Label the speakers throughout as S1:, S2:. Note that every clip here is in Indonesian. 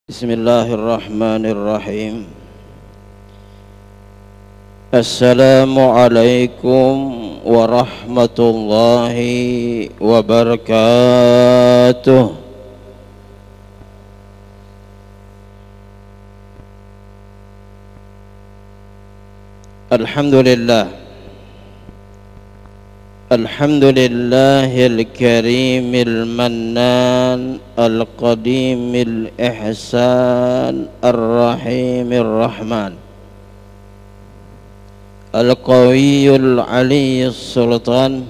S1: Bismillahirrahmanirrahim. Assalamualaikum warahmatullahi wabarakatuh. Alhamdulillah. Alhamdulillahil karimil mannan al-qadimil ihsan ar-rahimir rahman al-qawiyyul aliyyus sultan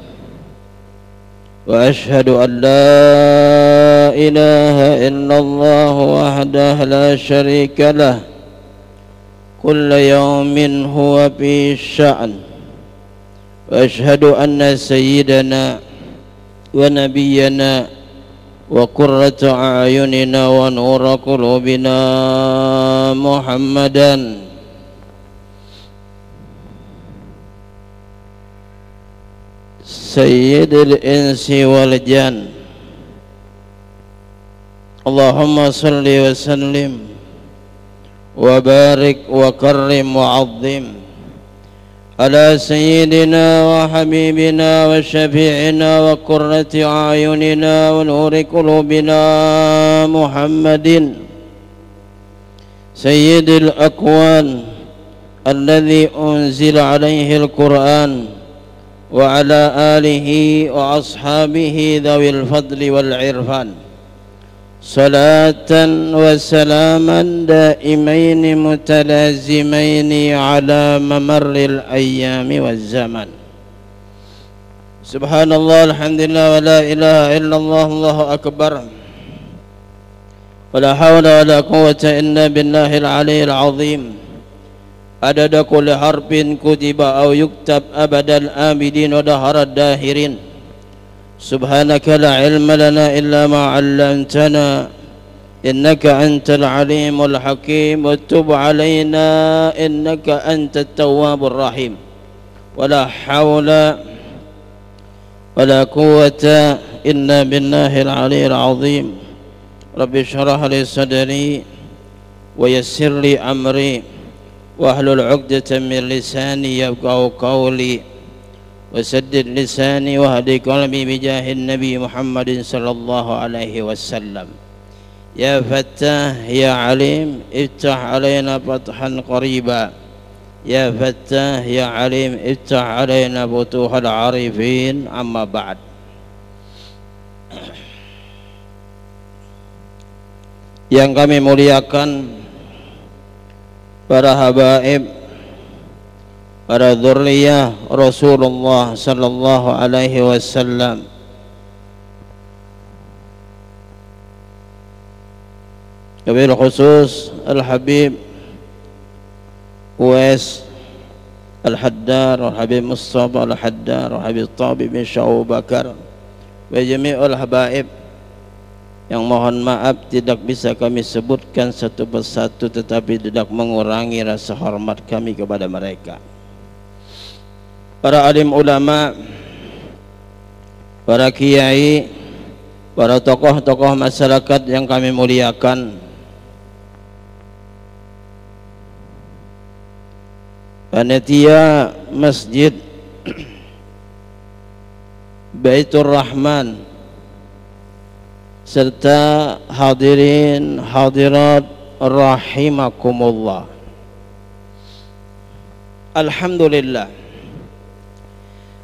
S1: wa ashhadu an la ilaha illallah wahdahu la syarika lah kulla yawmin huwa fi sya'n wa ashhadu anna sayyidana wa nabiyyana wa qurrata a'yunina wa nura qulubina Muhammadan sayyidil insi wal jan. Allahumma salli wa sallim wa barik wa karrim wa azzim ala sayyidina wa habibina wa syafi'ina wa qurrati a'yunina wa nuri qulubina Muhammadin sayyidil akwan alladhi unzila alaihi al-Quran wa ala alihi wa ashabihi dhawil fadli wal irfan salatan wa salaman daimaini mutalazimaini ala mamarril ayyami waz zaman. Subhanallah, alhamdulillah, wa la ilaha illallah, Allahu akbar, wa la hawla wa la quwwata illa billahil aliyyil azim. Adada kulli harfin kutiba aw yuktab abadal abidin wa daharad dahirin. Subhanaka la ilma lana illa ma 'allamtana innaka antal alimul hakim wa tub 'alaina innaka antat tawwabur rahim. Wala hawla wala quwwata illa billahil aliyyil azim. Rabbi shrah li sadri wa yassir li amri wahlul 'uqdatam min lisani yafqahu qawli wasaddid lisani wahdi qalbi bijahin Nabi Muhammadin sallallahu alaihi wasallam. Ya Fattah ya Alim iftah alaina fathan qariba. Ya Fattah ya Alim iftah alaina futuhal arifin. Amma ba'd. Yang kami muliakan para habaib, para dzurriyyah Rasulullah sallallahu alaihi wasallam, wabil khusus Al-Habib Uwais Al-Haddar, Al-Habib Mustafa Al-Haddar, Al-Habib Tabi bin Sya'u Bakar, wa jami'ul habaib yang mohon maaf tidak bisa kami sebutkan satu persatu, tetapi tidak mengurangi rasa hormat kami kepada mereka. Para alim ulama, para kiai, para tokoh-tokoh masyarakat yang kami muliakan, panitia Masjid Baitur Rahman, serta hadirin hadirat rahimakumullah. Alhamdulillah,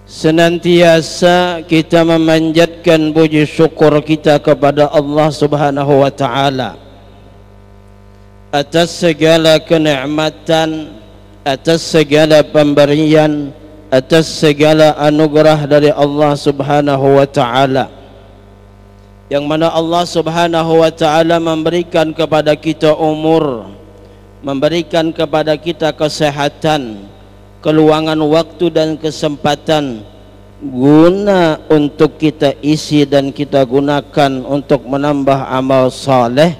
S1: senantiasa kita memanjatkan puji syukur kita kepada Allah Subhanahu wa taala atas segala kenikmatan, atas segala pemberian, atas segala anugerah dari Allah Subhanahu wa taala, yang mana Allah Subhanahu wa taala memberikan kepada kita umur, memberikan kepada kita kesehatan, keluangan waktu dan kesempatan guna untuk kita isi dan kita gunakan untuk menambah amal saleh,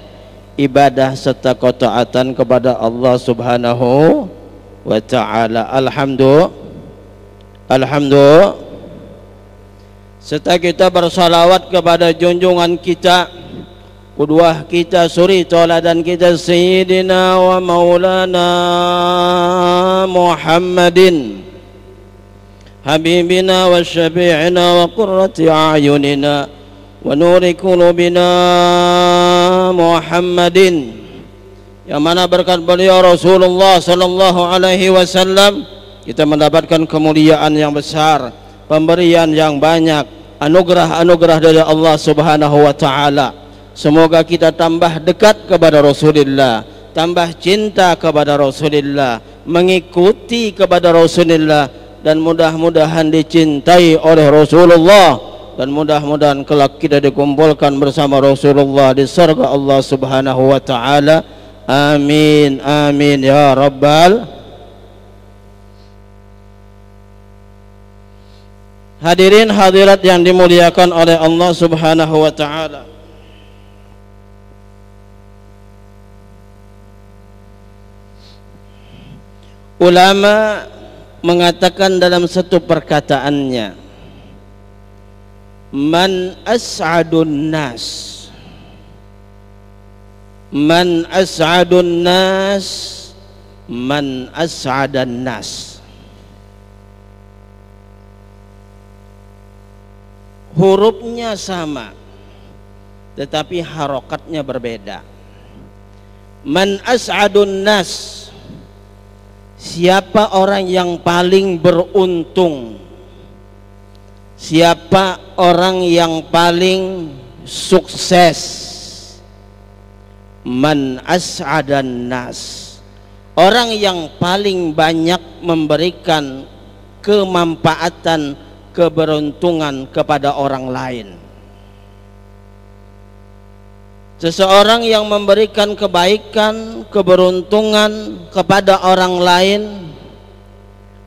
S1: ibadah serta ketaatan kepada Allah Subhanahu wa taala. Alhamdulillah. Serta kita bersalawat kepada junjungan kita qudwah kita, suri tauladan kita, sayyidina wa maulana Muhammadin habibina wa syafi'ina wa qurrati a'yunina wa nuri qulubina Muhammadin, yang mana berkat beliau Rasulullah sallallahu alaihi wasallam kita mendapatkan kemuliaan yang besar, pemberian yang banyak, anugerah-anugerah dari Allah Subhanahu wa taala. Semoga kita tambah dekat kepada Rasulullah, tambah cinta kepada Rasulullah, mengikuti kepada Rasulullah, dan mudah-mudahan dicintai oleh Rasulullah, dan mudah-mudahan kelak kita dikumpulkan bersama Rasulullah di surga Allah Subhanahu wa taala. Amin amin ya rabbal. Hadirin hadirat yang dimuliakan oleh Allah Subhanahu wa taala. Ulama mengatakan dalam satu perkataannya, man as'adun nas, man as'adun nas, man as'adan nas. Hurufnya sama tetapi harokatnya berbeda. Man as'adun nas, siapa orang yang paling beruntung, siapa orang yang paling sukses. Man as'adan nas, orang yang paling banyak memberikan kemanfaatan, keberuntungan kepada orang lain. Seseorang yang memberikan kebaikan, keberuntungan kepada orang lain,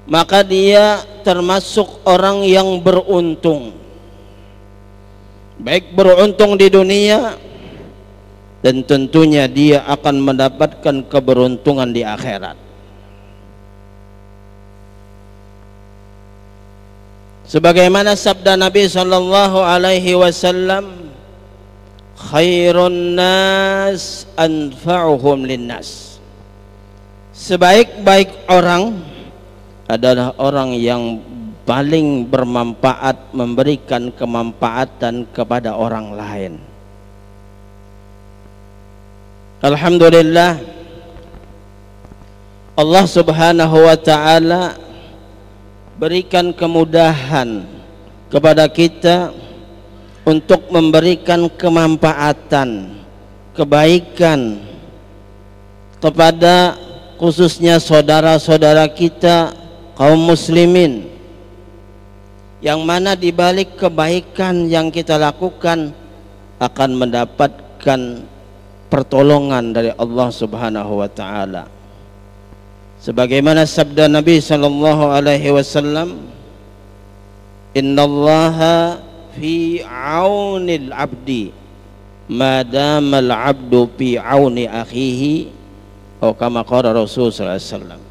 S1: maka dia termasuk orang yang beruntung, baik beruntung di dunia, dan tentunya dia akan mendapatkan keberuntungan di akhirat. Sebagaimana sabda Nabi sallallahu alaihi wasallam, khairun nas anfa'uhum linnas, sebaik-baik orang adalah orang yang paling bermanfaat, memberikan kemanfaatan kepada orang lain. Alhamdulillah, Allah Subhanahu wa ta'ala berikan kemudahan kepada kita untuk memberikan kemanfaatan, kebaikan kepada khususnya saudara-saudara kita kaum muslimin, yang mana di balik kebaikan yang kita lakukan akan mendapatkan pertolongan dari Allah Subhanahu wa taala. Sebagaimana sabda Nabi sallallahu alaihi wasallam, innallaha fi aunil abdi madamal abdu fi auni akhihi, atau kama qala Rasul sallallahu alaihi wasallam.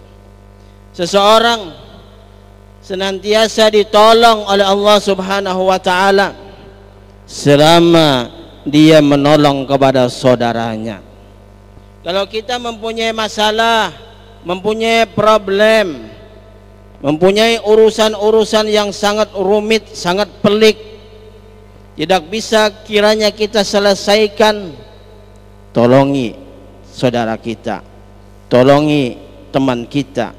S1: Seseorang senantiasa ditolong oleh Allah Subhanahu wa taala selama dia menolong kepada saudaranya. Kalau kita mempunyai masalah, mempunyai problem, mempunyai urusan-urusan yang sangat rumit, sangat pelik, tidak bisa kiranya kita selesaikan, tolongi saudara kita, tolongi teman kita,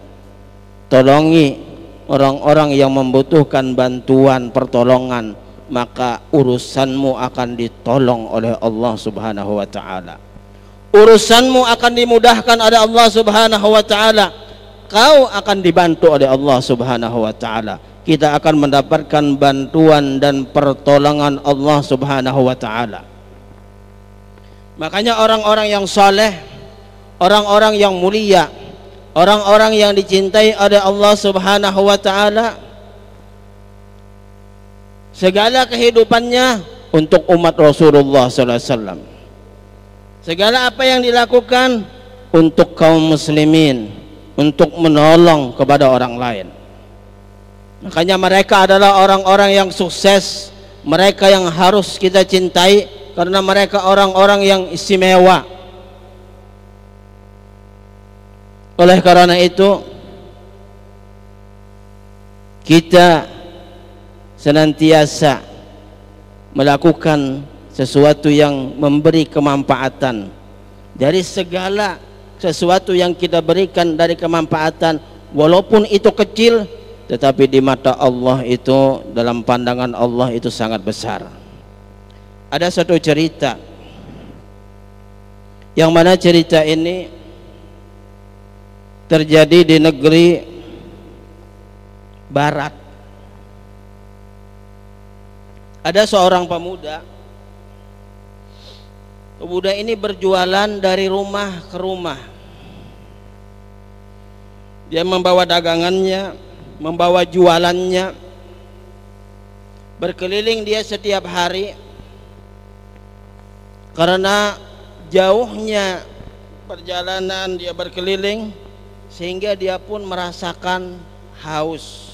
S1: tolongi orang-orang yang membutuhkan bantuan pertolongan, maka urusanmu akan ditolong oleh Allah Subhanahu wa ta'ala. Urusanmu akan dimudahkan oleh Allah Subhanahu wa ta'ala. Kau akan dibantu oleh Allah Subhanahu wa ta'ala. Kita akan mendapatkan bantuan dan pertolongan Allah Subhanahu wa ta'ala. Makanya orang-orang yang saleh, orang-orang yang mulia, orang-orang yang dicintai oleh Allah Subhanahu wa ta'ala, segala kehidupannya untuk umat Rasulullah sallallahu alaihi wasallam. Segala apa yang dilakukan untuk kaum muslimin, untuk menolong kepada orang lain. Makanya mereka adalah orang-orang yang sukses, mereka yang harus kita cintai karena mereka orang-orang yang istimewa. Oleh karena itu kita senantiasa melakukan sesuatu yang memberi kemanfaatan dari segala sesuatu yang kita berikan dari kemanfaatan, walaupun itu kecil, tetapi di mata Allah itu, dalam pandangan Allah itu sangat besar. Ada satu cerita yang mana cerita ini terjadi di negeri barat. Ada seorang pemuda ini berjualan dari rumah ke rumah. Dia membawa dagangannya, membawa jualannya, berkeliling dia setiap hari. Karena jauhnya perjalanan dia berkeliling, sehingga dia pun merasakan haus,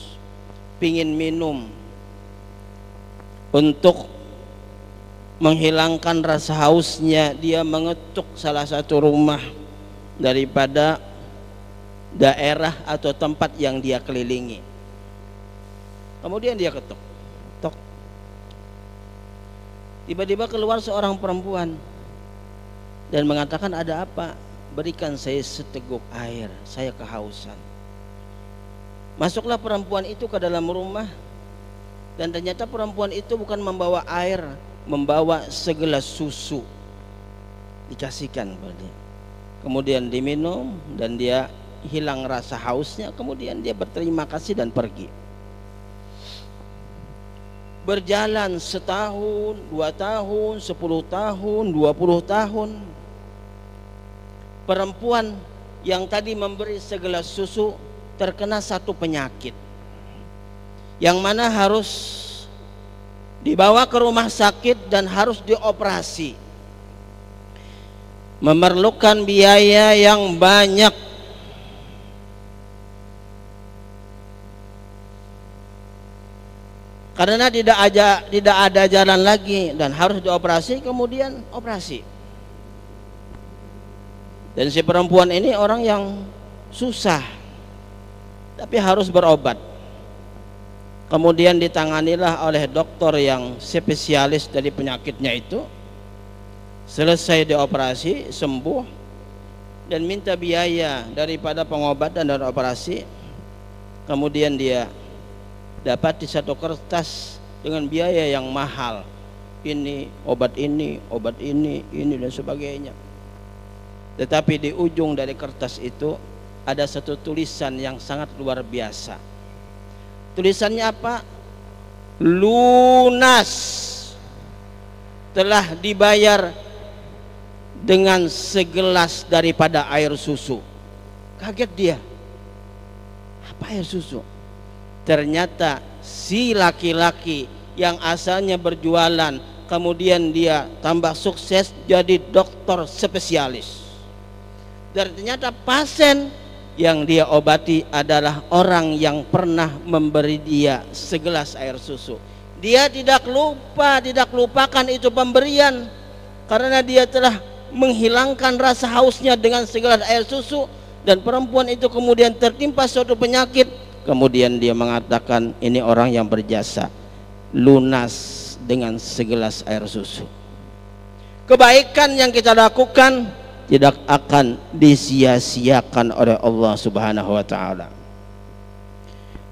S1: pingin minum. Untuk menghilangkan rasa hausnya, dia mengetuk salah satu rumah daripada daerah atau tempat yang dia kelilingi. Kemudian dia ketuk, tok. Tiba-tiba keluar seorang perempuan dan mengatakan, ada apa? Berikan saya seteguk air, saya kehausan. Masuklah perempuan itu ke dalam rumah, dan ternyata perempuan itu bukan membawa air, membawa segelas susu, dikasihkan kepada dia. Kemudian diminum dan dia hilang rasa hausnya. Kemudian dia berterima kasih dan pergi. Berjalan setahun, 2 tahun, 10 tahun, 20 tahun. Perempuan yang tadi memberi segelas susu terkena satu penyakit yang mana harus dibawa ke rumah sakit dan harus dioperasi, memerlukan biaya yang banyak. Karena tidak ada jalan lagi dan harus dioperasi, kemudian operasi. Dan si perempuan ini orang yang susah, tapi harus berobat. Kemudian ditanganilah oleh dokter yang spesialis dari penyakitnya itu. Selesai dioperasi, sembuh, dan minta biaya daripada pengobatan dan operasi. Kemudian dia dapat di satu kertas dengan biaya yang mahal. Ini, obat ini, ini dan sebagainya. Tetapi di ujung dari kertas itu ada satu tulisan yang sangat luar biasa. Tulisannya apa? Lunas, telah dibayar dengan segelas daripada air susu. Kaget dia. Apa air susu? Ternyata si laki-laki yang asalnya berjualan, kemudian dia tambah sukses jadi dokter spesialis. Dan ternyata pasien yang dia obati adalah orang yang pernah memberi dia segelas air susu. Dia tidak lupakan itu pemberian, karena dia telah menghilangkan rasa hausnya dengan segelas air susu. Dan perempuan itu kemudian tertimpa suatu penyakit. Kemudian dia mengatakan, ini orang yang berjasa, lunas dengan segelas air susu. Kebaikan yang kita lakukan tidak akan disia-siakan oleh Allah Subhanahu wa taala.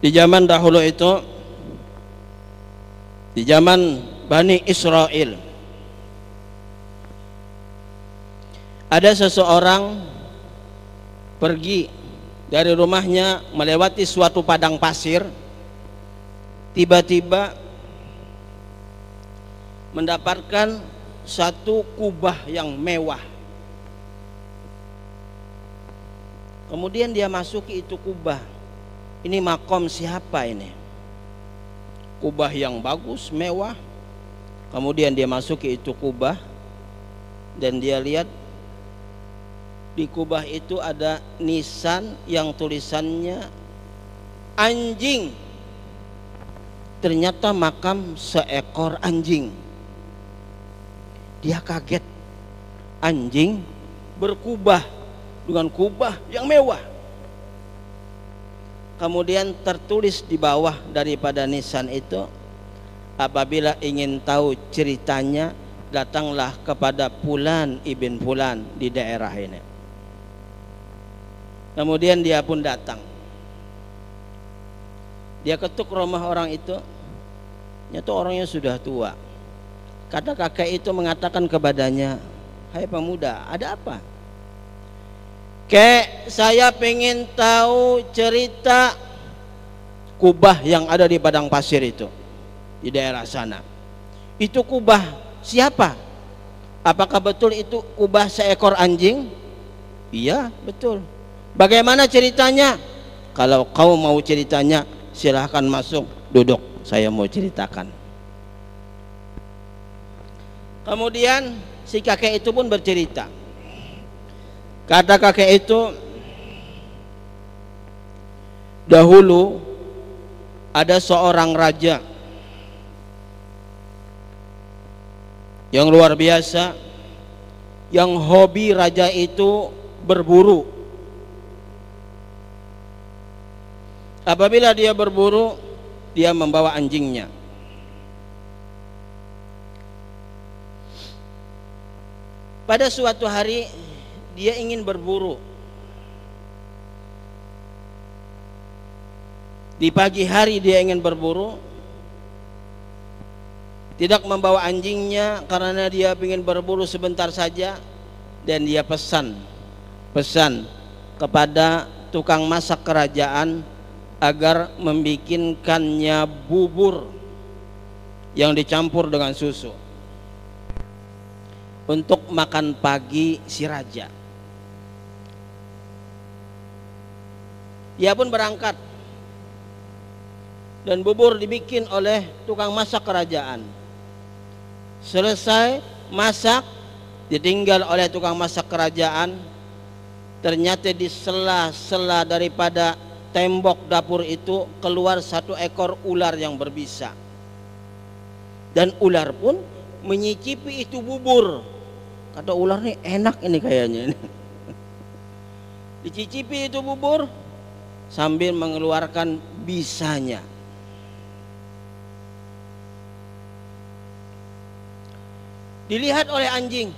S1: Di zaman dahulu itu, di zaman Bani Israel, ada seseorang pergi dari rumahnya melewati suatu padang pasir, tiba-tiba mendapatkan satu kubah yang mewah. Kemudian dia masuki itu kubah. Ini makom siapa ini? Kubah yang bagus, mewah. Kemudian dia masuki itu kubah, dan dia lihat di kubah itu ada nisan yang tulisannya anjing. Ternyata makam seekor anjing. Dia kaget, anjing berkubah dengan kubah yang mewah. Kemudian tertulis di bawah daripada nisan itu, apabila ingin tahu ceritanya, datanglah kepada Fulan ibn Fulan di daerah ini. Kemudian dia pun datang. Dia ketuk rumah orang itu. Nyata orangnya sudah tua. Kata kakek itu mengatakan kepadanya, "Hai pemuda, ada apa?" "Kek, saya pengen tahu cerita kubah yang ada di padang pasir itu, di daerah sana. Itu kubah siapa? Apakah betul itu kubah seekor anjing?" "Iya, betul." "Bagaimana ceritanya?" "Kalau kau mau ceritanya, silahkan masuk, duduk, saya mau ceritakan." Kemudian si kakek itu pun bercerita. Kata kakek itu, dahulu ada seorang raja yang luar biasa, yang hobi raja itu berburu. Apabila dia berburu, dia membawa anjingnya. Pada suatu hari dia ingin berburu. Di pagi hari dia ingin berburu, tidak membawa anjingnya karena dia ingin berburu sebentar saja, dan dia pesan kepada tukang masak kerajaan agar membikinkannya bubur yang dicampur dengan susu untuk makan pagi si raja. Dia pun berangkat dan bubur dibikin oleh tukang masak kerajaan. Selesai masak, ditinggal oleh tukang masak kerajaan. Ternyata di sela-sela daripada tembok dapur itu keluar satu ekor ular yang berbisa. Dan ular pun menyicipi itu bubur. Kata ular, nih enak ini kayaknya. Dicicipi itu bubur sambil mengeluarkan bisanya. Dilihat oleh anjing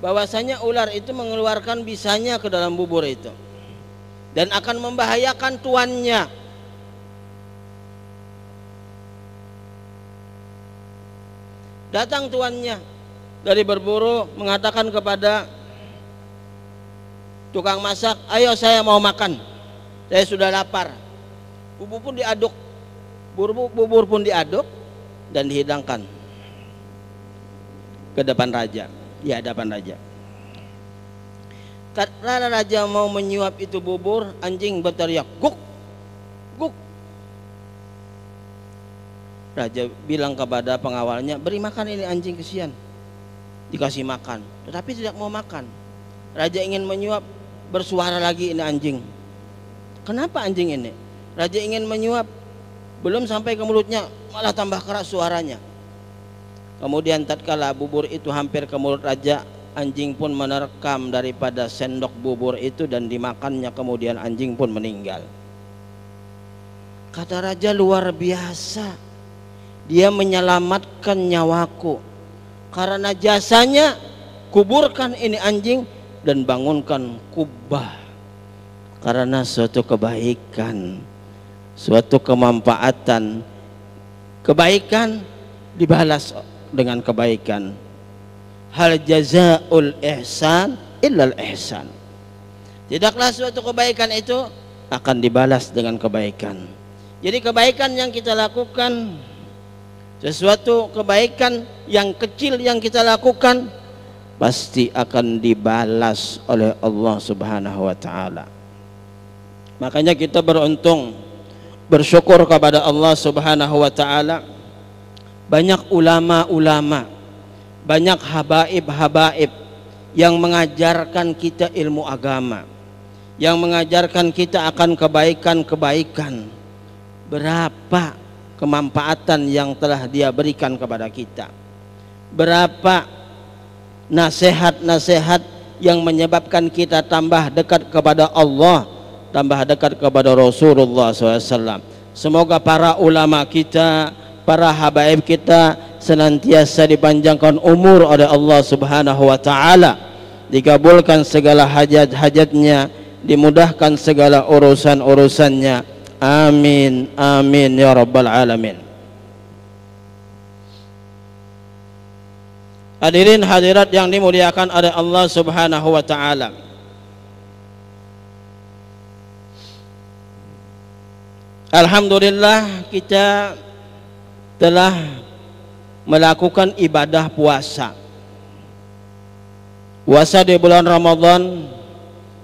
S1: bahwasanya ular itu mengeluarkan bisanya ke dalam bubur itu dan akan membahayakan tuannya. Datang tuannya dari berburu, mengatakan kepada tukang masak, "Ayo, saya mau makan, saya sudah lapar." Bubur pun diaduk, bubur pun diaduk dan dihidangkan ke depan raja, di hadapan raja. Karena raja mau menyuap itu bubur, anjing berteriak, "Guk, guk." Raja bilang kepada pengawalnya, "Beri makan ini anjing, kesian." Dikasih makan, tetapi tidak mau makan. Raja ingin menyuap, bersuara lagi ini anjing. Kenapa anjing ini? Raja ingin menyuap, belum sampai ke mulutnya malah tambah keras suaranya. Kemudian tatkala bubur itu hampir ke mulut raja, anjing pun menerkam daripada sendok bubur itu dan dimakannya, kemudian anjing pun meninggal. Kata raja, "Luar biasa, dia menyelamatkan nyawaku. Karena jasanya kuburkan ini anjing dan bangunkan kubah. Karena suatu kebaikan, suatu kemanfaatan, kebaikan dibalas dengan kebaikan. Hal jazaul ihsan illal ihsan." Tidaklah suatu kebaikan itu akan dibalas dengan kebaikan. Jadi kebaikan yang kita lakukan, sesuatu kebaikan yang kecil yang kita lakukan, pasti akan dibalas oleh Allah Subhanahu wa ta'ala. Makanya kita beruntung, bersyukur kepada Allah Subhanahu wa ta'ala. Banyak ulama-ulama, banyak habaib-habaib yang mengajarkan kita ilmu agama, yang mengajarkan kita akan kebaikan-kebaikan. Berapa kemanfaatan yang telah dia berikan kepada kita. berapa nasihat-nasihat yang menyebabkan kita tambah dekat kepada Allah, tambah dekat kepada Rasulullah SAW. Semoga para ulama kita, para habaib kita senantiasa dipanjangkan umur oleh Allah Subhanahu wa taala, dikabulkan segala hajat-hajatnya, dimudahkan segala urusan-urusannya. Amin amin ya rabbal alamin. Hadirin hadirat yang dimuliakan oleh Allah Subhanahu wa taala. Alhamdulillah kita telah melakukan ibadah puasa. Puasa di bulan Ramadan,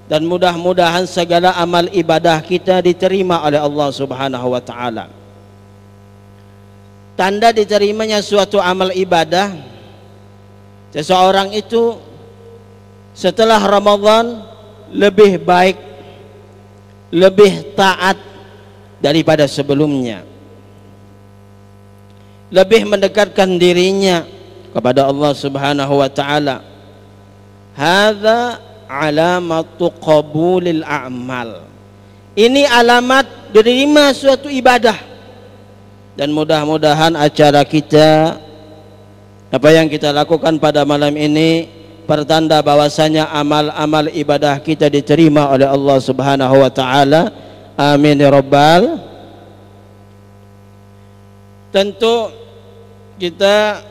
S1: dan mudah-mudahan segala amal ibadah kita diterima oleh Allah Subhanahu wa taala. Tanda diterimanya suatu amal ibadah, seseorang itu setelah Ramadan lebih baik, lebih taat daripada sebelumnya, lebih mendekatkan dirinya kepada Allah Subhanahu wa taala. Hadza alamatu qabulil a'mal. Ini alamat diterima suatu ibadah. Dan mudah-mudahan acara kita, apa yang kita lakukan pada malam ini, pertanda bahwasanya amal-amal ibadah kita diterima oleh Allah Subhanahu wa taala. Amin ya rabbal. Tentu kita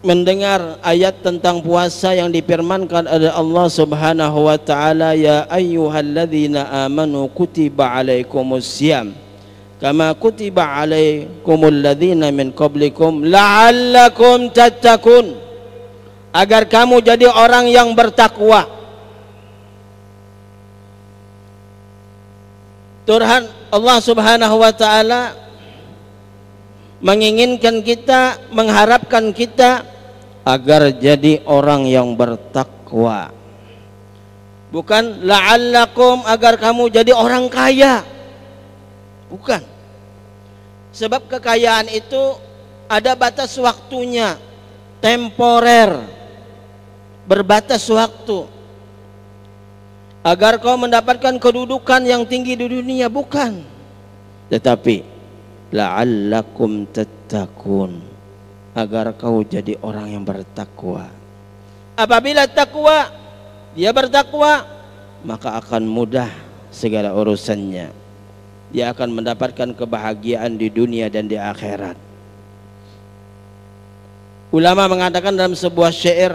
S1: mendengar ayat tentang puasa yang difirmankan oleh Allah Subhanahu wa taala, ya ayyuhalladzina amanu kutiba alaikumusiyam kama kutiba alaikumul ladzina min qablikum la'allakum tattaqun, agar kamu jadi orang yang bertakwa. Tuhan Allah Subhanahu wa taala menginginkan kita, mengharapkan kita agar jadi orang yang bertakwa. Bukan la'allakum agar kamu jadi orang kaya. Bukan. Sebab kekayaan itu ada batas waktunya, temporer, berbatas waktu. Agar kau mendapatkan kedudukan yang tinggi di dunia, bukan. Tetapi la'allakum tattaqun, agar kau jadi orang yang bertakwa. Apabila takwa, dia bertakwa, maka akan mudah segala urusannya. Dia akan mendapatkan kebahagiaan di dunia dan di akhirat. Ulama mengatakan dalam sebuah syair,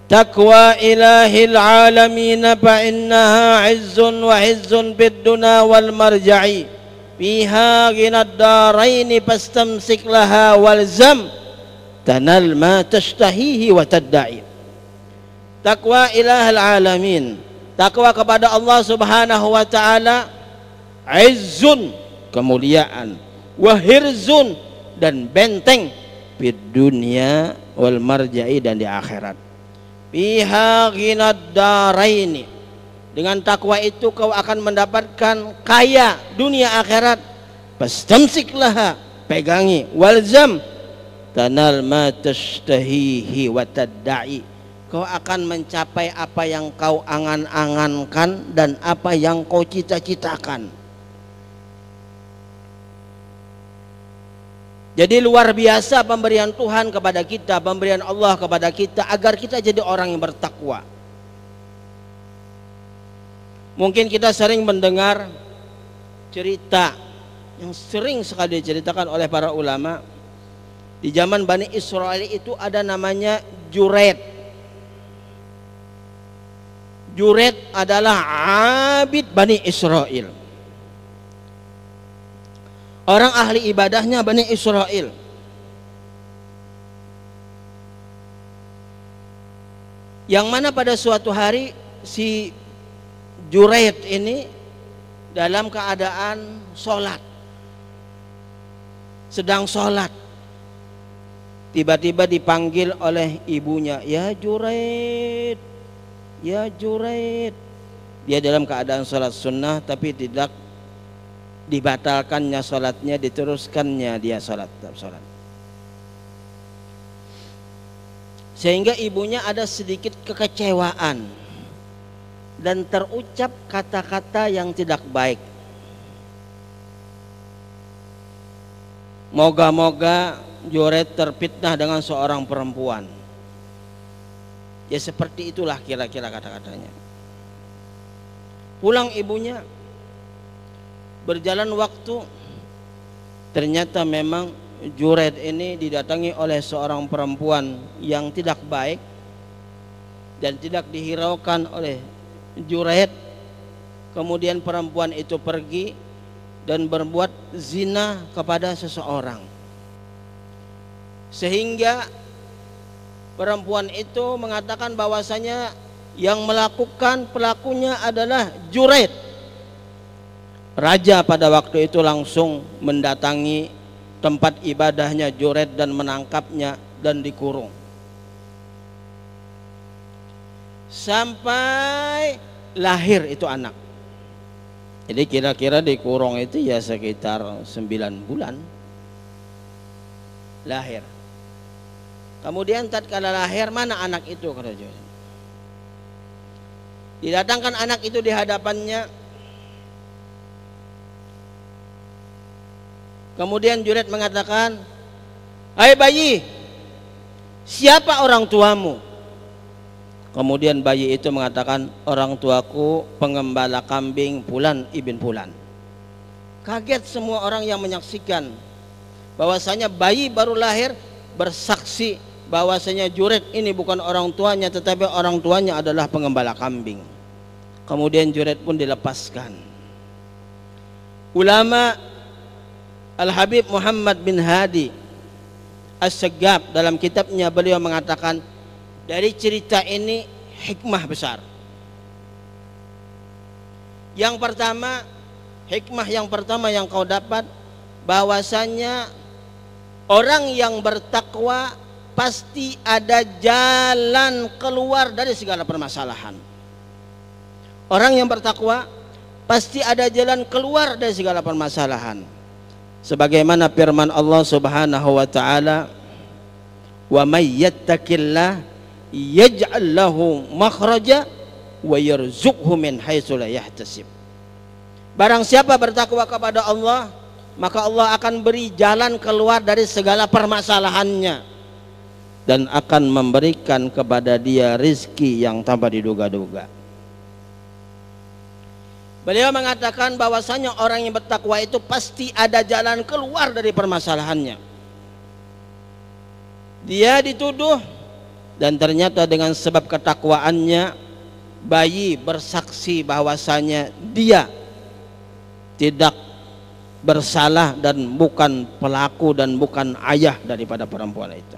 S1: taqwa ilahil alamin fa innaha izzun wa hizzun bid dunya wal marja'i fiha ghinad daraini fastamsik laha walzam tanal ma tashtahihi wa tadda'i. Taqwa ilahil alamin, takwa kepada Allah Subhanahu wa taala, izzun, kemuliaan, wa hirzun, dan benteng, fid dunya wal marja'i, dan di akhirat. Fiha ghinad daraini, dengan takwa itu kau akan mendapatkan kaya dunia akhirat. Fastamsik laha, pegangi, walzam tanal ma tashtahihi wa tadda'i, kau akan mencapai apa yang kau angan-angankan dan apa yang kau cita-citakan. Jadi luar biasa pemberian Tuhan kepada kita, pemberian Allah kepada kita, agar kita jadi orang yang bertakwa. Mungkin kita sering mendengar cerita yang sering sekali diceritakan oleh para ulama. Di zaman Bani Israel itu ada namanya Juret. Juret adalah abid Bani Israel, orang ahli ibadahnya Bani Israel. Yang mana pada suatu hari si Juret ini dalam keadaan sholat, sedang sholat, tiba-tiba dipanggil oleh ibunya, ya Juret, ya Juret. Dia dalam keadaan sholat sunnah, tapi tidak dibatalkannya sholatnya, diteruskannya dia sholat, tetap sholat. sehingga ibunya ada sedikit kekecewaan dan terucap kata-kata yang tidak baik. Moga-moga Juret terfitnah dengan seorang perempuan. Ya seperti itulah kira-kira kata-katanya. Pulang ibunya, berjalan waktu, ternyata memang Juret ini didatangi oleh seorang perempuan yang tidak baik dan tidak dihiraukan oleh Juret. Kemudian perempuan itu pergi dan berbuat zina kepada seseorang, sehingga perempuan itu mengatakan bahwasanya yang melakukan pelakunya adalah Juret. Raja pada waktu itu langsung mendatangi tempat ibadahnya Juret dan menangkapnya dan dikurung sampai lahir itu anak. Jadi kira-kira dikurung itu ya sekitar 9 bulan lahir. Kemudian tatkala lahir, mana anak itu, kata Juret. Didatangkan anak itu di hadapannya. Kemudian Juret mengatakan, "Hai bayi, siapa orang tuamu?" Kemudian bayi itu mengatakan, "Orang tuaku pengembala kambing Fulan ibn Fulan." Kaget semua orang yang menyaksikan bahwasanya bayi baru lahir bersaksi bahwasanya Juret ini bukan orang tuanya, tetapi orang tuanya adalah pengembala kambing. Kemudian Juret pun dilepaskan. Ulama Al-Habib Muhammad bin Hadi As-Saggab dalam kitabnya beliau mengatakan, dari cerita ini hikmah besar. Yang pertama, hikmah yang pertama yang kau dapat, bahwasanya orang yang bertakwa pasti ada jalan keluar dari segala permasalahan. Orang yang bertakwa pasti ada jalan keluar dari segala permasalahan. Sebagaimana firman Allah Subhanahu wa taala, "Wa may yattaqillah yaj'al lahu makhraja wa yarzuqhu min haitsu la yahtasib." Barang siapa bertakwa kepada Allah, maka Allah akan beri jalan keluar dari segala permasalahannya dan akan memberikan kepada dia rizki yang tanpa diduga-duga. Beliau mengatakan bahwasanya orang yang bertakwa itu pasti ada jalan keluar dari permasalahannya. Dia dituduh dan ternyata dengan sebab ketakwaannya bayi bersaksi bahwasanya dia tidak bersalah dan bukan pelaku dan bukan ayah daripada perempuan itu.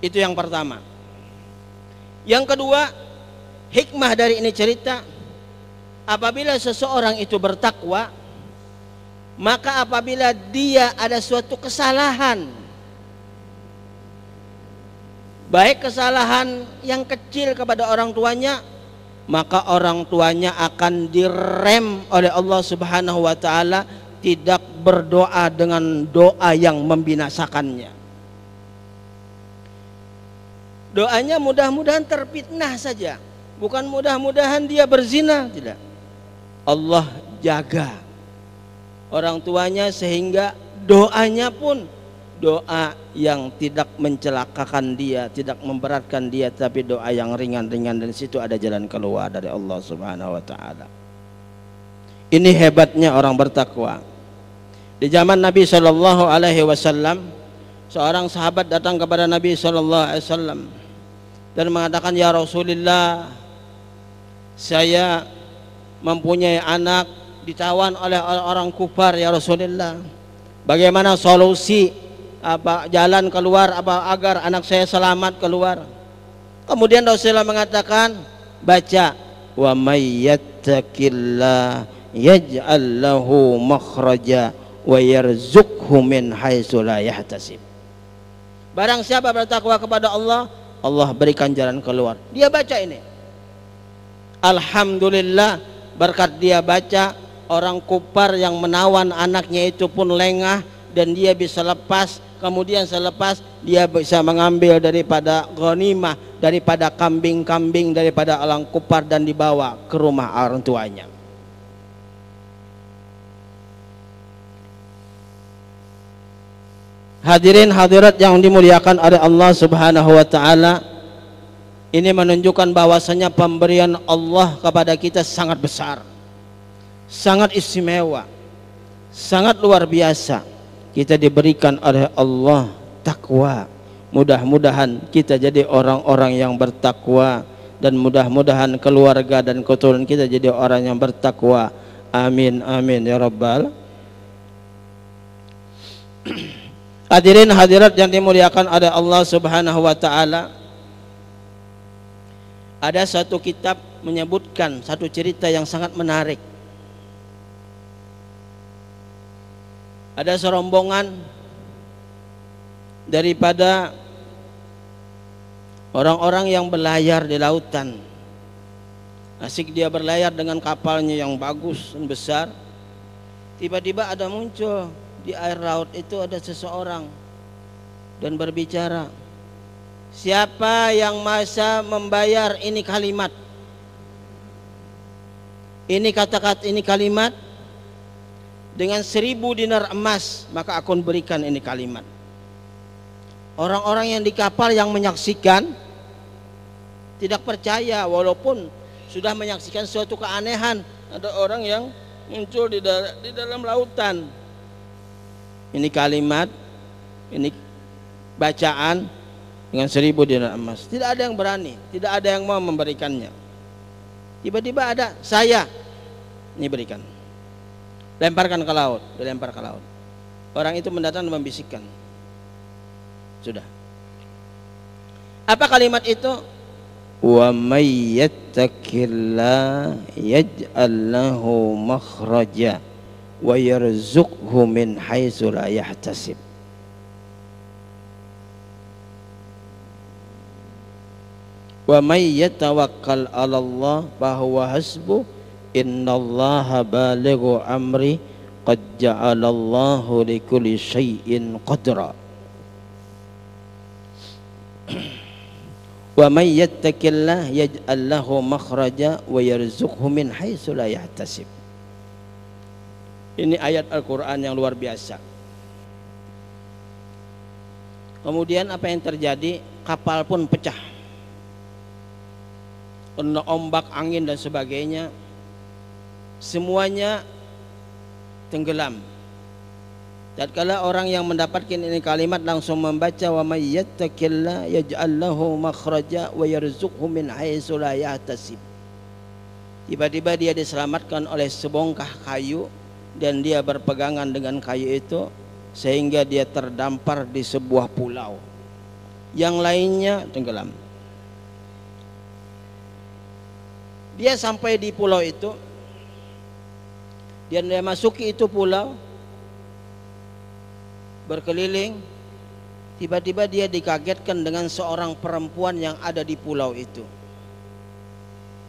S1: Itu yang pertama. Yang kedua, hikmah dari ini cerita, apabila seseorang itu bertakwa, maka apabila dia ada suatu kesalahan, baik kesalahan yang kecil kepada orang tuanya, maka orang tuanya akan direm oleh Allah Subhanahu wa taala, tidak berdoa dengan doa yang membinasakannya. Doanya mudah-mudahan terfitnah saja, bukan mudah-mudahan dia berzina, tidak. Allah jaga orang tuanya sehingga doanya pun doa yang tidak mencelakakan dia, tidak memberatkan dia, tapi doa yang ringan-ringan, dan situ ada jalan keluar dari Allah Subhanahu wa taala. Ini hebatnya orang bertakwa. Di zaman Nabi sallallahu alaihi wasallam, seorang sahabat datang kepada Nabi sallallahu alaihi wasallam dan mengatakan, "Ya Rasulullah, saya mempunyai anak ditawan oleh orang kufar, ya Rasulullah. Bagaimana solusi, apa jalan keluar, apa agar anak saya selamat keluar?" Kemudian Rasulullah mengatakan, baca, "Wa may yattaqillah yaj'al lahu makhraja wa yarzuqhu min haitsu la yahtasib." Barang siapa bertakwa kepada Allah, Allah berikan jalan keluar. Dia baca ini. Alhamdulillah, berkat dia baca, orang kufar yang menawan anaknya itu pun lengah dan dia bisa lepas kemudian selepas dia bisa mengambil daripada ghanimah, daripada kambing-kambing, daripada alang kupar dan dibawa ke rumah orang tuanya. Hadirin hadirat yang dimuliakan oleh Allah Subhanahu wa taala, ini menunjukkan bahwasanya pemberian Allah kepada kita sangat besar, sangat istimewa, sangat luar biasa. Kita diberikan oleh Allah takwa. Mudah-mudahan kita jadi orang-orang yang bertakwa, dan mudah-mudahan keluarga dan keturunan kita jadi orang yang bertakwa. Amin amin ya rabbal. Hadirin hadirat yang dimuliakan oleh Allah Subhanahu wa taala, ada satu kitab menyebutkan satu cerita yang sangat menarik. Ada serombongan daripada orang-orang yang berlayar di lautan. Asik dia berlayar dengan kapalnya yang bagus dan besar. Tiba-tiba ada muncul di air laut itu ada seseorang dan berbicara, siapa yang masa membayar ini kalimat, ini kata-kata, ini kalimat dengan 1000 dinar emas, maka aku berikan ini kalimat. Orang-orang yang di kapal yang menyaksikan tidak percaya, walaupun sudah menyaksikan suatu keanehan. Ada orang yang muncul di dalam lautan, ini kalimat, ini bacaan dengan 1000 dinar emas. Tidak ada yang berani, tidak ada yang mau memberikannya. Tiba-tiba ada, saya, ini berikan. Lemparkan ke laut, dilempar ke laut. Orang itu mendatang dan membisikkan. Sudah. Apa kalimat itu? Wa may yattaqillah yaj'al lahu makhraja wa yarzuqhu min haitsu la yahtasib. Wa may yatawakkal 'ala Allah fa huwa hasbuh innallaha balighu amri qad ja'alallahu likulli syai'in qadra. Wa may yattaqillah yaj'al lahu makhraja wa yarzuqhu min haitsu la yahtasib. Ini ayat Al-Quran yang luar biasa. Kemudian apa yang terjadi? Kapal pun pecah, kena ombak, angin dan sebagainya, semuanya tenggelam. Tatkala orang yang mendapatkan ini kalimat langsung membaca wa may yattaqillah yaj'al lahu makhraja wa yarzuqhu min haitsu la yahtasib. Tiba-tiba dia diselamatkan oleh sebongkah kayu, dan dia berpegangan dengan kayu itu sehingga dia terdampar di sebuah pulau. Yang lainnya tenggelam. Dia sampai di pulau itu, dan dia masuki itu pulau, berkeliling. Tiba-tiba dia dikagetkan dengan seorang perempuan yang ada di pulau itu.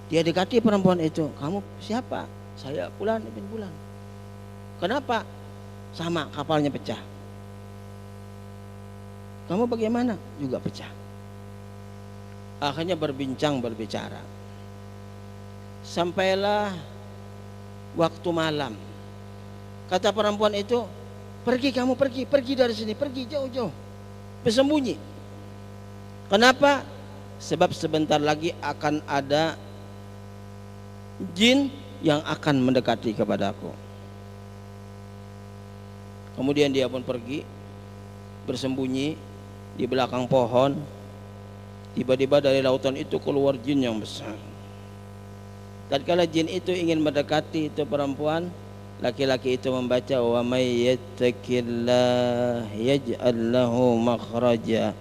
S1: Dia dekati perempuan itu, kamu siapa? Saya Fulan bin Fulan. Kenapa? Sama, kapalnya pecah. Kamu bagaimana? Juga pecah. Akhirnya berbicara. Sampailah waktu malam. Kata perempuan itu, pergi kamu, pergi dari sini, pergi jauh-jauh, bersembunyi. Kenapa? Sebab sebentar lagi akan ada jin yang akan mendekati kepadaku. Kemudian dia pun pergi, bersembunyi di belakang pohon. Tiba-tiba dari lautan itu keluar jin yang besar. Tatkala jin itu ingin mendekati itu perempuan, laki-laki itu membaca wa may yattaqillah yaj'al lahu makhraja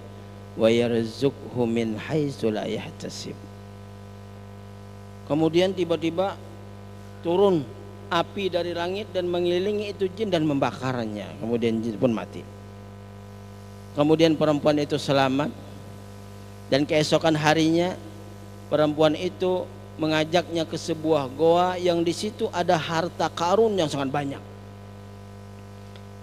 S1: wa yarzuqhu min haitsu la yahtasib. Kemudian tiba-tiba turun api dari langit dan mengelilingi itu jin dan membakarnya. Kemudian jin pun mati. Kemudian perempuan itu selamat, dan keesokan harinya perempuan itu mengajaknya ke sebuah goa yang di situ ada harta karun yang sangat banyak.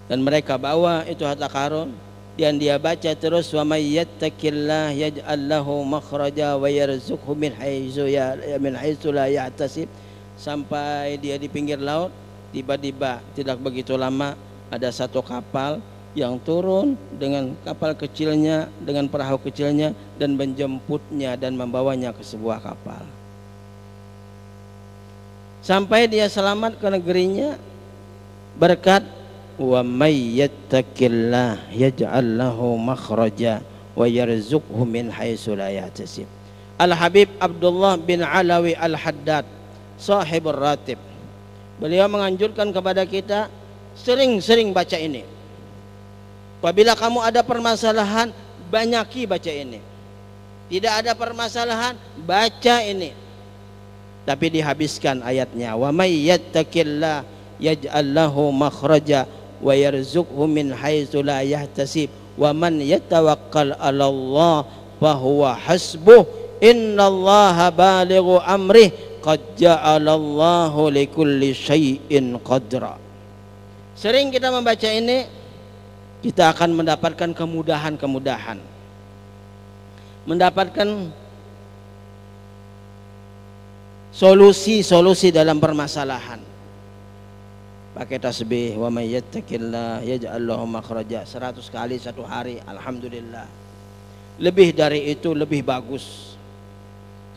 S1: Dan mereka bawa itu harta karun, dan dia baca terus wa may yattaqillah yaj'al lahu makhraja wa yarzuqhu min haitsu la yahtasib, sampai dia di pinggir laut. Tiba-tiba tidak begitu lama ada satu kapal yang turun dengan kapal kecilnya, dengan perahu kecilnya, dan menjemputnya dan membawanya ke sebuah kapal. Sampai dia selamat ke negerinya berkat wa may yattaqillah yaj'al lahu makhraja wa yarzuqhu min haitsu la yahtasib. Al-Habib Abdullah bin Alawi Al-Haddad, sahibur ratib, beliau menganjurkan kepada kita sering-sering baca ini. Apabila kamu ada permasalahan, banyaki baca ini. Tidak ada permasalahan, baca ini. Tapi dihabiskan ayatnya, wa may yattaqillah yaj'al lahu makhraja wa yarzuqhu min haitsu la yahtasib wa man yatawakkal 'ala Allah fa huwa hasbuh innallaha balighu amrih qad ja'alallahu likulli syai'in qadra. Sering kita membaca ini, kita akan mendapatkan kemudahan-kemudahan, mendapatkan solusi-solusi dalam permasalahan. Pakai tasbih wa may yattaqillah yaj'al lahu makhraja 100 kali satu hari, alhamdulillah. Lebih dari itu lebih bagus,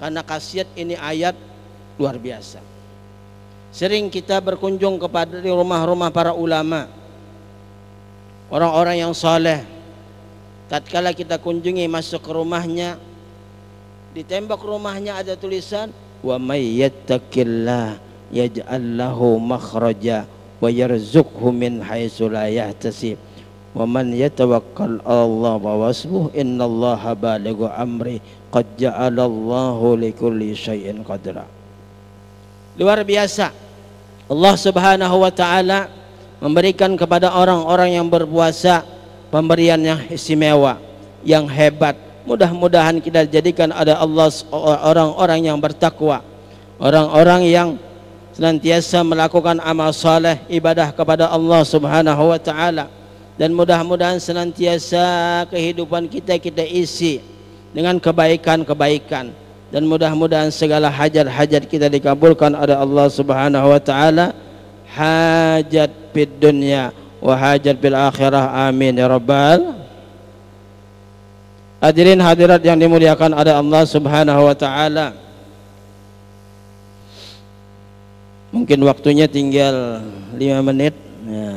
S1: karena khasiat ini ayat luar biasa. Sering kita berkunjung kepada di rumah-rumah para ulama, orang-orang yang saleh. Tatkala kita kunjungi, masuk ke rumahnya, di tembok rumahnya ada tulisan wa may yattaqillah yaj'al lahu makhraja wa yarzuqhu min haitsu la yahtasib wa man yatawakkal 'ala Allah wa hasbuh innallaha balighu amri qad ja'alallahu likulli syai'in qadra. Luar biasa, Allah Subhanahu wa taala memberikan kepada orang-orang yang berpuasa pemberian yang istimewa, yang hebat. Mudah-mudahan kita jadikan ada Allah orang-orang yang bertakwa, orang-orang yang senantiasa melakukan amal saleh, ibadah kepada Allah Subhanahu wa taala, dan mudah-mudahan senantiasa kehidupan kita isi dengan kebaikan-kebaikan, dan mudah-mudahan segala hajat-hajat kita dikabulkan oleh Allah Subhanahu wa taala, hajat fid dunya wa hajat fil akhirah, amin ya rabbal. Hadirin hadirat yang dimuliakan oleh Allah Subhanahu wa taala, mungkin waktunya tinggal 5 menit ya.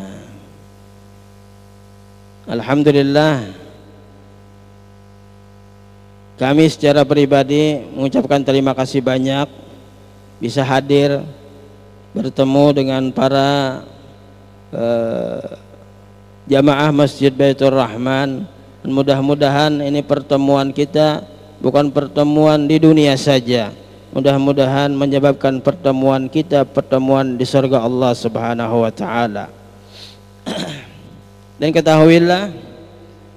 S1: Alhamdulillah, kami secara pribadi mengucapkan terima kasih banyak bisa hadir bertemu dengan para jamaah Masjid Baitur Rahman. Mudah-mudahan ini pertemuan kita bukan pertemuan di dunia saja, mudah-mudahan menyebabkan pertemuan kita pertemuan di surga Allah Subhanahu wa taala. Dan ketahuilah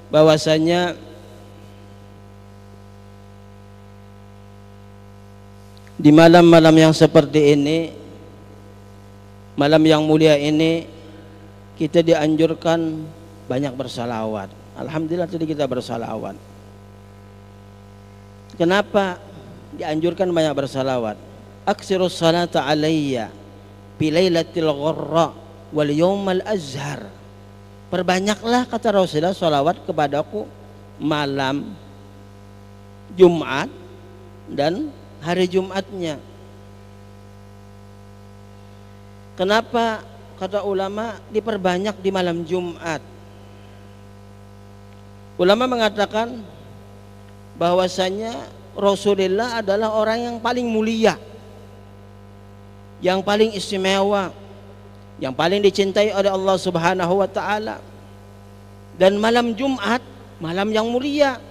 S1: bahwasanya di malam-malam yang seperti ini, malam yang mulia ini, kita dianjurkan banyak bersalawat. Alhamdulillah tadi kita bersalawat. Kenapa dianjurkan banyak bersalawat? Aksirus salata alayya fi lailatil gharra wal yawmal azhar. Perbanyaklah, kata Rasulullah, salawat kepadaku malam Jumat dan hari Jumatnya. Kenapa, kata ulama, diperbanyak di malam Jumat? Ulama mengatakan bahwasanya Rasulullah adalah orang yang paling mulia, yang paling istimewa, yang paling dicintai oleh Allah Subhanahu wa taala. Dan malam Jumat, malam yang mulia,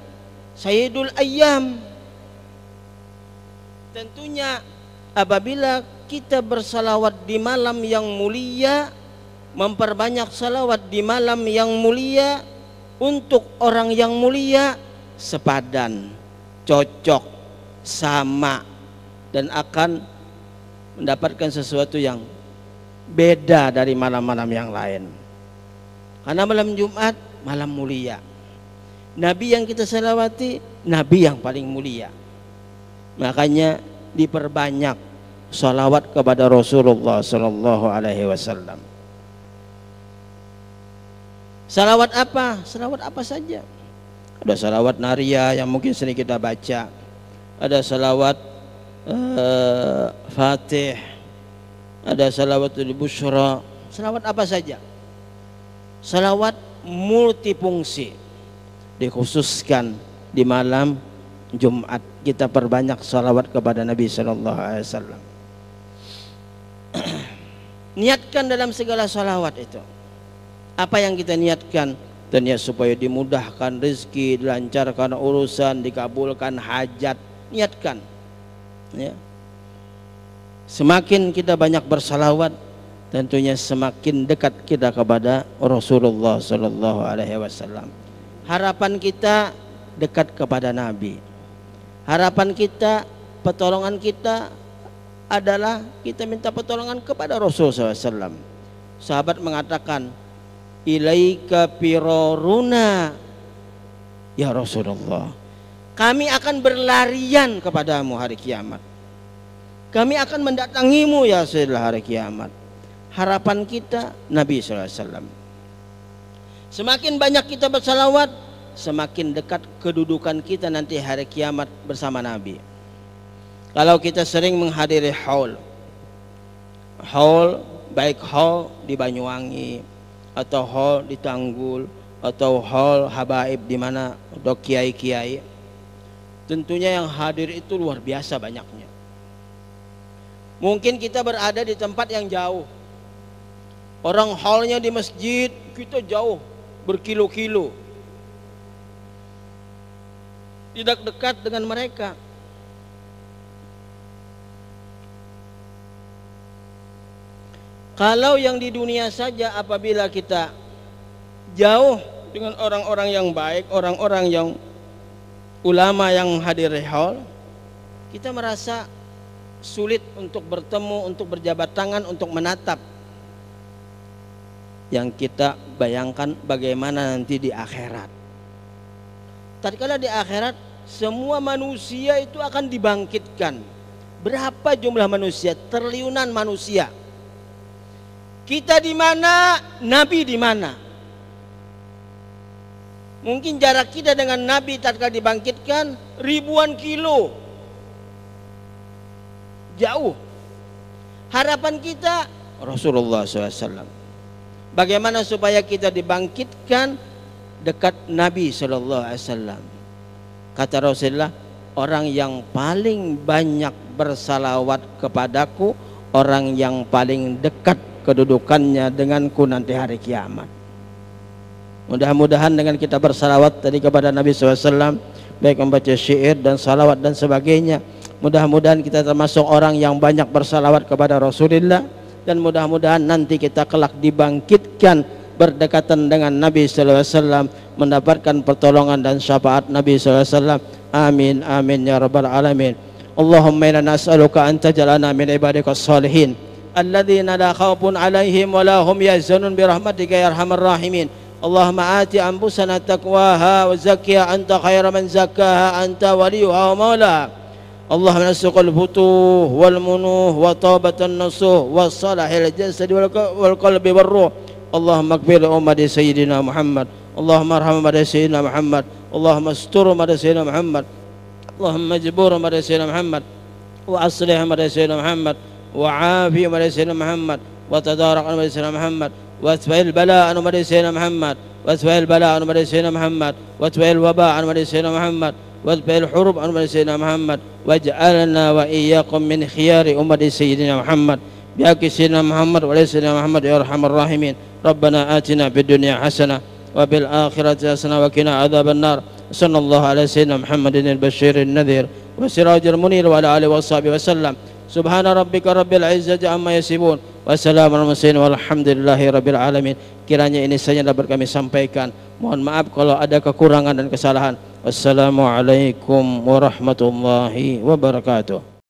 S1: Sayyidul Ayyam. Tentunya apabila kita bersalawat di malam yang mulia, memperbanyak salawat di malam yang mulia untuk orang yang mulia, sepadan, cocok, sama, dan akan mendapatkan sesuatu yang beda dari malam-malam yang lain. Karena malam Jumat malam mulia, Nabi yang kita salawati, Nabi yang paling mulia. Makanya diperbanyak salawat kepada Rasulullah sallallahu alaihi wasallam. Salawat apa? Salawat apa saja. Ada salawat naria yang mungkin sering kita baca. Ada salawat Fatih. Ada salawatul busyra. Salawat apa saja. Salawat multifungsi. Dikhususkan di malam Jumat kita perbanyak salawat kepada Nabi sallallahu alaihi wasallam. Niatkan dalam segala salawat itu. Apa yang kita niatkan? Niat supaya dimudahkan rezeki, dilancarkan urusan, dikabulkan hajat. Niatkan. Ya. Semakin kita banyak bersalawat, tentunya semakin dekat kita kepada Rasulullah sallallahu alaihi wasallam. Harapan kita dekat kepada Nabi. Harapan kita, pertolongan kita adalah kita minta pertolongan kepada Rasulullah SAW. Sahabat mengatakan, ilaika firaruna ya Rasulullah, kami akan berlarian kepadamu hari kiamat. Kami akan mendatangimu ya Rasulullah hari kiamat. Harapan kita Nabi SAW. Semakin banyak kita bersalawat, semakin dekat kedudukan kita nanti hari kiamat bersama Nabi. Kalau kita sering menghadiri haul, baik haul di Banyuwangi atau haul di Tanggul atau haul habaib di mana ada kiai-kiai, tentunya yang hadir itu luar biasa banyaknya. Mungkin kita berada di tempat yang jauh, orang haulnya di masjid, kita jauh berkilo-kilo, tidak dekat dengan mereka. Kalau yang di dunia saja, apabila kita jauh dengan orang-orang yang baik, orang-orang yang ulama yang hadir di haul, kita merasa sulit untuk bertemu, untuk berjabat tangan, untuk menatap. Yang kita bayangkan bagaimana nanti di akhirat. Tatkala di akhirat semua manusia itu akan dibangkitkan. Berapa jumlah manusia? Triliunan manusia. Kita di mana? Nabi di mana? Mungkin jarak kita dengan Nabi tatkala dibangkitkan ribuan kilo. Jauh. Harapan kita Rasulullah SAW. Bagaimana supaya kita dibangkitkan dekat Nabi SAW? Kata Rasulullah, orang yang paling banyak bersalawat kepadaku, orang yang paling dekat kedudukannya denganku nanti hari kiamat. Mudah-mudahan dengan kita bersalawat tadi kepada Nabi SAW, baik membaca syair dan salawat dan sebagainya, mudah-mudahan kita termasuk orang yang banyak bersalawat kepada Rasulullah. Dan mudah-mudahan nanti kita kelak dibangkitkan berdekatan dengan Nabi sallallahu alaihi wasallam, mendapatkan pertolongan dan syafaat Nabi sallallahu alaihi wasallam. Amin amin ya rabbal alamin. Allahumma inna nas'aluka an taj'alana min ibadikas salihin alladzina la khaufun 'alaihim wa la hum yahzanun bi rahmatika ya arhamar rahimin. Allahumma ati anfusana taqwaha wa zakkiha anta khairu man zakkaha anta waliyuha wa maulaha. Allahumma nas'alukal futuh wal munuh wa taubatan nasuh wa salahil jasad wal qalbi wal ruh. Allahumma ighfir li ummati sayyidina Muhammad. Allahumma arham ummati sayyidina Muhammad. Allahumma astur ummati sayyidina Muhammad. Allahumma jbur ummati sayyidina Muhammad wa aslih ummati sayyidina Muhammad wa afi ummati sayyidina Muhammad wa tadarak ummati sayyidina Muhammad wa atfa'il bala'an ummati sayyidina Muhammad wa atfa'il bala'an ummati sayyidina Muhammad wa atfa'il waba'an ummati sayyidina Muhammad واتبع الحروب عن سيدنا محمد واجعلنا وإياكم من خيار أمة سيدنا محمد بحق سيدنا محمد وليس سيدنا محمد يا أرحم الراحمين. ربنا آتنا في الدنيا حسنة وفي الآخرة حسنة وقنا عذاب النار. صلى الله على سيدنا محمد البشير النذير وسراج المنير وعلى آله وصحبه وسلم. سبحان ربك رب العزة عما يصفون wassalamu ala mursalin walhamdulillahi rabbil alamin. Kiranya ini saja dapat kami sampaikan. Mohon maaf kalau ada kekurangan dan kesalahan. Wassalamualaikum warahmatullahi wabarakatuh.